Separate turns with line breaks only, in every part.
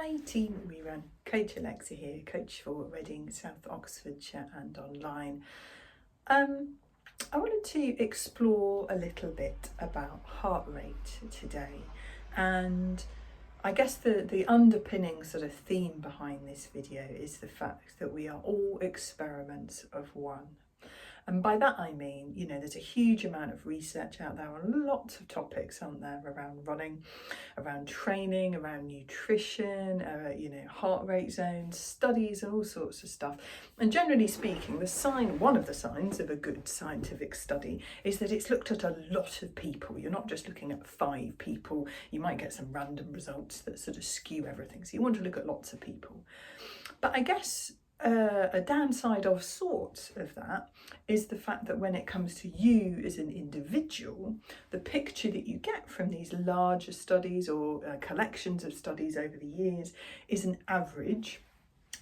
Hi team, we run Coach Alexa here, coach for Reading, South Oxfordshire and online. I wanted to explore a little bit about heart rate today, and I guess the underpinning sort of theme behind this video is the fact that we are all experiments of one. And by that I mean, there's a huge amount of research out there on lots of topics, aren't there, around running, around training, around nutrition, heart rate zones, studies and all sorts of stuff. And generally speaking, one of the signs of a good scientific study is that it's looked at a lot of people. You're not just looking at 5 people. You might get some random results that sort of skew everything. So you want to look at lots of people. But I guess a downside of sorts of that is the fact that when it comes to you as an individual, the picture that you get from these larger studies or collections of studies over the years is an average.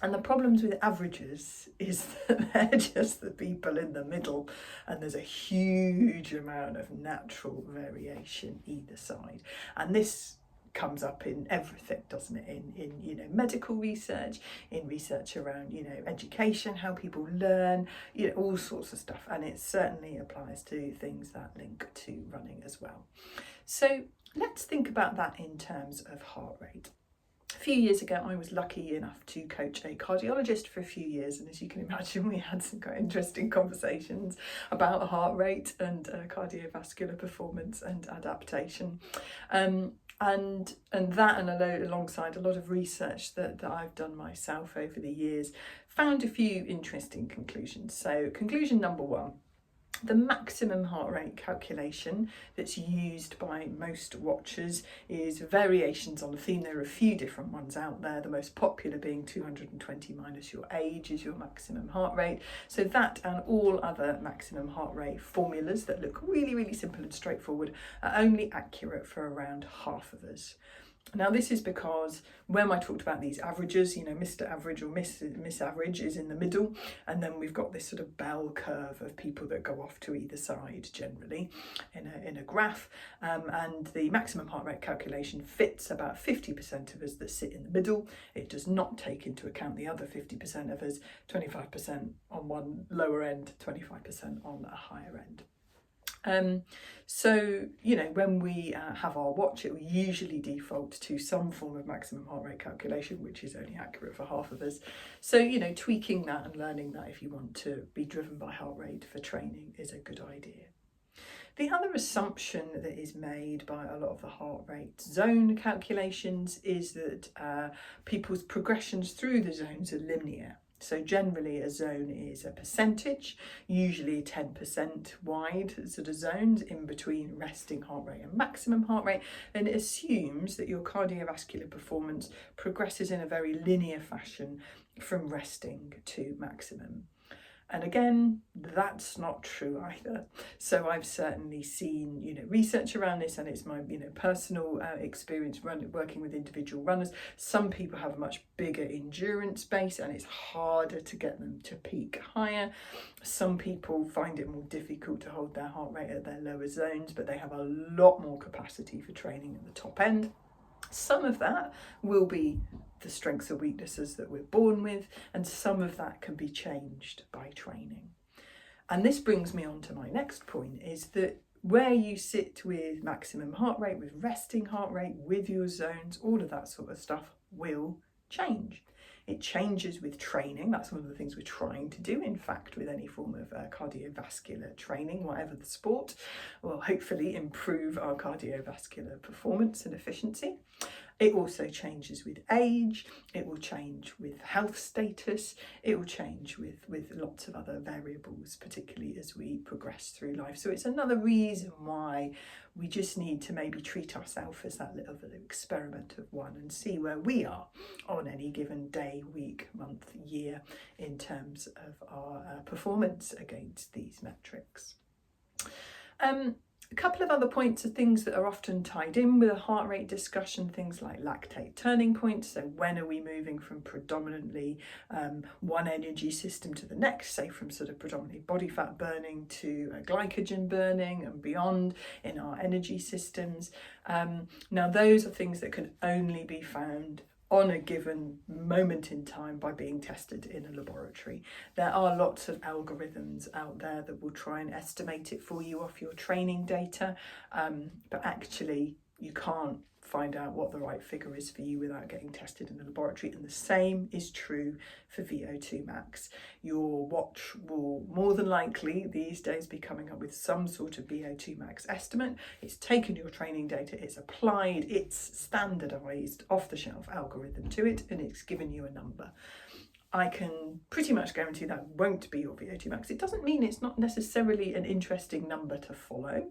And the problems with averages is that they're just the people in the middle, and there's a huge amount of natural variation either side. And this comes up in everything, doesn't it? In medical research, in research around education, how people learn, all sorts of stuff, and it certainly applies to things that link to running as well. So let's think about that in terms of heart rate. A few years ago, I was lucky enough to coach a cardiologist for a few years, and as you can imagine, we had some quite interesting conversations about heart rate and cardiovascular performance and adaptation. And that, and alongside a lot of research that I've done myself over the years, found a few interesting conclusions. So conclusion number 1, the maximum heart rate calculation that's used by most watchers is variations on a theme. There are a few different ones out there, the most popular being 220 minus your age is your maximum heart rate. So that and all other maximum heart rate formulas that look really, really simple and straightforward are only accurate for around half of us. Now this is because when I talked about these averages, Mr. Average or Miss Average is in the middle, and then we've got this sort of bell curve of people that go off to either side generally in a graph, and the maximum heart rate calculation fits about 50% of us that sit in the middle. It does not take into account the other 50% of us, 25% on one lower end, 25% on a higher end. So when we have our watch, it will usually default to some form of maximum heart rate calculation, which is only accurate for half of us. So tweaking that and learning that if you want to be driven by heart rate for training is a good idea. The other assumption that is made by a lot of the heart rate zone calculations is that people's progressions through the zones are linear. So generally a zone is a percentage, usually 10% wide sort of zones in between resting heart rate and maximum heart rate, and it assumes that your cardiovascular performance progresses in a very linear fashion from resting to maximum. And again, that's not true either. So I've certainly seen, research around this, and it's my, personal experience working with individual runners. Some people have a much bigger endurance base, and it's harder to get them to peak higher. Some people find it more difficult to hold their heart rate at their lower zones, but they have a lot more capacity for training at the top end. Some of that will be the strengths or weaknesses that we're born with, and some of that can be changed by training. And this brings me on to my next point, is that where you sit with maximum heart rate, with resting heart rate, with your zones, all of that sort of stuff will change. It changes with training. That's one of the things we're trying to do, in fact, with any form of cardiovascular training, whatever the sport, will hopefully improve our cardiovascular performance and efficiency. It also changes with age, it will change with health status, it will change with lots of other variables, particularly as we progress through life. So it's another reason why we just need to maybe treat ourselves as that little experiment of one and see where we are on any given day, week, month, year in terms of our performance against these metrics. A couple of other points are things that are often tied in with a heart rate discussion, things like lactate turning points. So when are we moving from predominantly one energy system to the next, say from sort of predominantly body fat burning to glycogen burning and beyond in our energy systems. Now those are things that can only be found on a given moment in time by being tested in a laboratory. There are lots of algorithms out there that will try and estimate it for you off your training data, but actually you can't find out what the right figure is for you without getting tested in the laboratory. And the same is true for VO2 max. Your watch will more than likely these days be coming up with some sort of VO2 max estimate. It's taken your training data, it's applied its standardized off-the-shelf algorithm to it, and it's given you a number. I can pretty much guarantee that won't be your VO2 max. It doesn't mean it's not necessarily an interesting number to follow,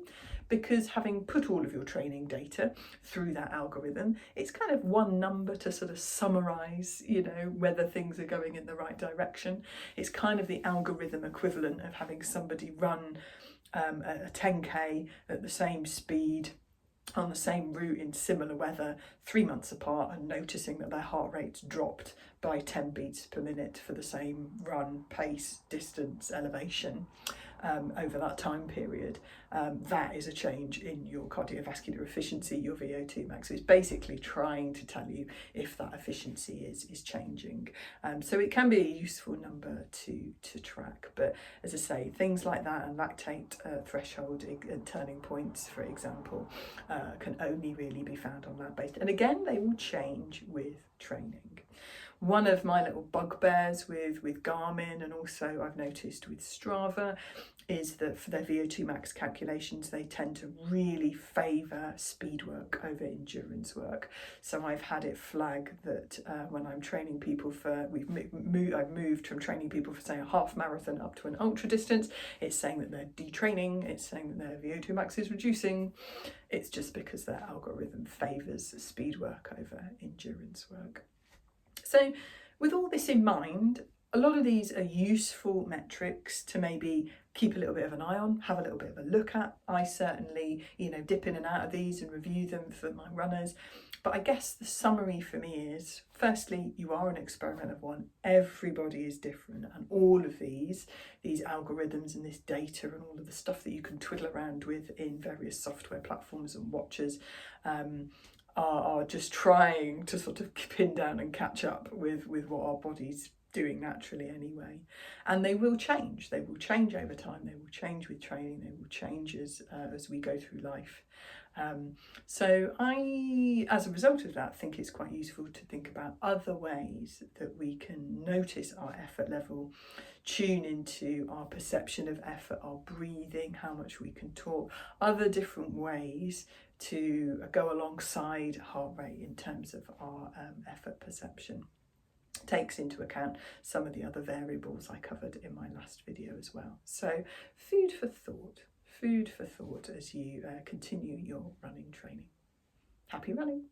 because having put all of your training data through that algorithm, it's kind of one number to sort of summarize, you know, whether things are going in the right direction. It's kind of the algorithm equivalent of having somebody run a 10k at the same speed on the same route in similar weather 3 months apart and noticing that their heart rates dropped by 10 beats per minute for the same run, pace, distance, elevation over that time period. That is a change in your cardiovascular efficiency, your VO2 max. So it's basically trying to tell you if that efficiency is changing. So it can be a useful number to track. But as I say, things like that and lactate threshold turning points, for example, can only really be found on lab-based. And again, they will change with training. One of my little bugbears with Garmin, and also I've noticed with Strava, is that for their VO2 max calculations, they tend to really favour speed work over endurance work. So I've had it flag that when I'm training people for, I've moved from training people for, say, a half marathon up to an ultra distance, it's saying that they're detraining, it's saying that their VO2 max is reducing. It's just because their algorithm favours speed work over endurance work. So with all this in mind, a lot of these are useful metrics to maybe keep a little bit of an eye on, have a little bit of a look at. I certainly, dip in and out of these and review them for my runners. But I guess the summary for me is, firstly, you are an experiment of one. Everybody is different, and all of these algorithms and this data and all of the stuff that you can twiddle around with in various software platforms and watches are just trying to sort of pin down and catch up with what our body's doing naturally anyway. And they will change over time, they will change with training, they will change as we go through life. So I, as a result of that, think it's quite useful to think about other ways that we can notice our effort level, tune into our perception of effort, our breathing, how much we can talk, other different ways to go alongside heart rate in terms of our effort perception. Takes into account some of the other variables I covered in my last video as well. So food for thought as you continue your running training. Happy running!